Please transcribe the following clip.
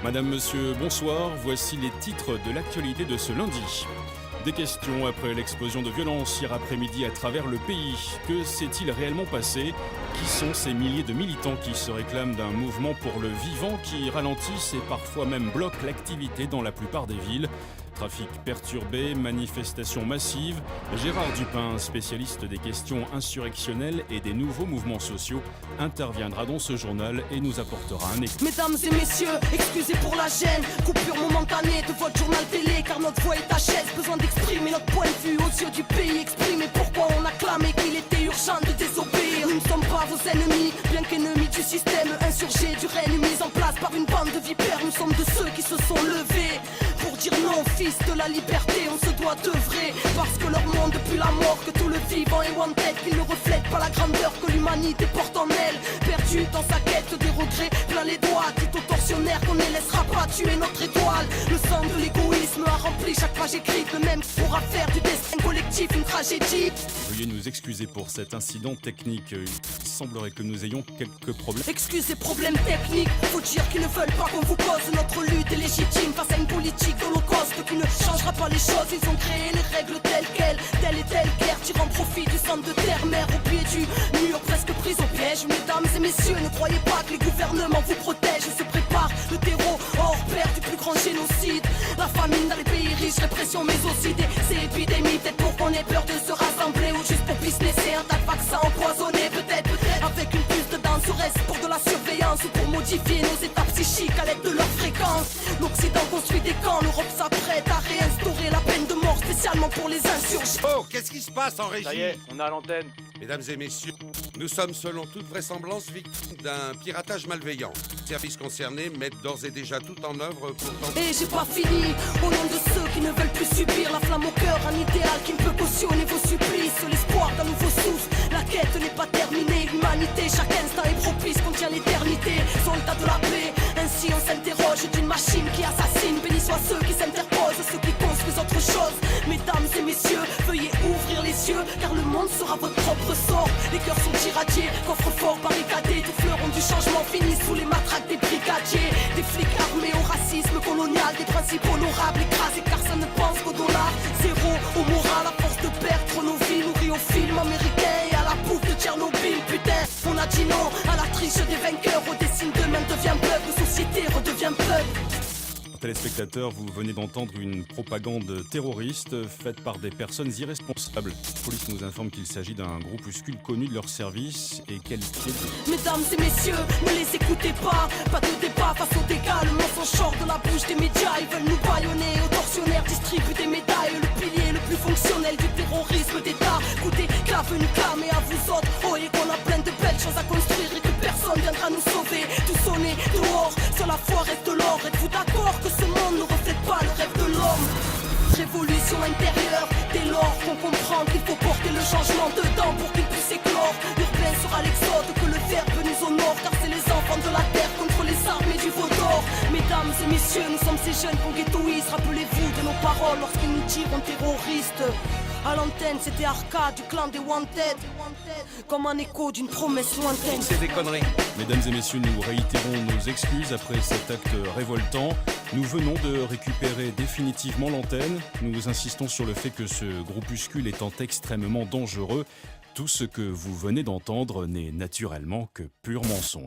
Madame, monsieur, bonsoir. Voici les titres de l'actualité de ce lundi. Des questions après l'explosion de violence hier après-midi à travers le pays. Que s'est-il réellement passé? Qui sont ces milliers de militants qui se réclament d'un mouvement pour le vivant qui ralentissent et parfois même bloquent l'activité dans la plupart des villes? Trafic perturbé, manifestations massives. Gérard Dupin, spécialiste des questions insurrectionnelles et des nouveaux mouvements sociaux, interviendra dans ce journal et nous apportera un éclairage. Mesdames et messieurs, excusez pour la gêne. Coupure momentanée de votre journal télé, car notre voix est à chaise. Besoin d'exprimer notre point de vue aux yeux du pays. Exprimer pourquoi on a clamé qu'il était urgent de désobéir. Nous ne sommes pas vos ennemis, bien qu'ennemis du système insurgé, du règne mis en place par une bande de vipères. Nous sommes de ceux qui se sont levés pour dire non, fils de la liberté, on se doit d'œuvrer. Parce que leur monde depuis la mort, que tout le vivant est wanted, qu'ils ne reflètent pas la grandeur que l'humanité porte en elle. Perdu dans sa quête des regrets, plein les doigts, dit aux tortionnaires qu'on ne laissera pas tuer notre étoile. Le sang de l'égoïsme a rempli chaque page écrite, le même pourra faire du destin collectif une tragédie. Veuillez nous excuser pour cet incident technique. Il semblerait que nous ayons quelques problèmes. Excusez, problèmes techniques, faut dire qu'ils ne veulent pas qu'on vous cause. Notre lutte est légitime face à une politique d'holocauste qui ne changera pas les choses. Ils ont créé les règles telles quelles, telle et telle guerre, tirant profit du sang de terre-mère au pied du mur, presque prise au piège. Mesdames et messieurs, ne croyez pas que les gouvernements vous protègent. Ils se préparent le terreau hors pair du plus grand génocide. La famine dans les pays riches, répression mais aussi des épidémies. Peut-être pour qu'on ait peur de se rassembler ou juste pour businesser un tas de vaccins empoisonnés. Peut-être avec une puce dedans, serait-ce pour de la surveillance ou pour modifier nos états psychiques à l'aide de leur fréquence. L'Occident construit des camps, l'Europe s'apprête à réinstaurer la peine de mort spécialement pour les insurgés. Oh, qu'est-ce qui se passe en régie? Ça y est, on a l'antenne. Mesdames et messieurs, nous sommes selon toute vraisemblance victimes d'un piratage malveillant. Les services concernés mettent d'ores et déjà tout en œuvre pour tenter... Et j'ai pas fini, au nom de ceux qui ne veulent plus subir la flamme au cœur, un idéal qui ne peut cautionner vos supplices, l'espoir d'un nouveau souffle. La quête n'est pas terminée, l'humanité, chaque instant est propice, contient l'éternité. Soldats de la paix, ainsi on s'interroge d'une machine qui assassine. Bénis soient ceux qui s'interposent, ceux qui construisent autre chose. Mesdames et messieurs, veuillez ouvrir les yeux, car le monde sera votre propre sort. Les cœurs sont irradiés, coffres forts barricadés, tous fleurons du changement finissent sous les matraques des brigadiers. Des flics armés au racisme colonial, des principes honorables écrasés car ça ne pense qu'au dollar. Zéro au moral, à force de perdre nos vies, nourris aux films américains et à la bouffe de Tchernobyl. Putain, on a dit non à la triche des vainqueurs, au dessin demain devient peuple, société redevient peuple. Téléspectateurs, vous venez d'entendre une propagande terroriste faite par des personnes irresponsables. La police nous informe qu'il s'agit d'un groupuscule connu de leur service et qualifié de... Mesdames et messieurs, ne les écoutez pas. Pas de débat face aux dégâts. Le mensonge sort de la bouche des médias. Ils veulent nous bâillonner. Aux tortionnaires distribuent des médailles. Le pilier le plus fonctionnel du terrorisme d'État. Écoutez, clave une clame et à vous autres. Oh, et qu'on a plein de belles choses à construire et que personne viendra nous sauver. Tout sonner dehors, sur la foi reste l'or. Êtes-vous d'accord que ce monde ne reflète pas le rêve de l'homme? Révolution intérieure, dès lors qu'on comprend qu'il faut porter le changement dedans pour qu'il puisse éclore. L'urbain sera l'exode, que le verbe nous honore, car c'est les enfants de la terre contre les armées du veau d'or. Mesdames et messieurs, nous sommes ces jeunes qu'on ghettoise. Rappelez-vous de nos paroles lorsqu'ils nous tirent terroristes. À l'antenne, c'était Arcade du clan des Wanted, comme un écho d'une promesse lointaine. C'est des conneries. Mesdames et messieurs, nous réitérons nos excuses après cet acte révoltant. Nous venons de récupérer définitivement l'antenne. Nous insistons sur le fait que ce groupuscule étant extrêmement dangereux, tout ce que vous venez d'entendre n'est naturellement que pur mensonge.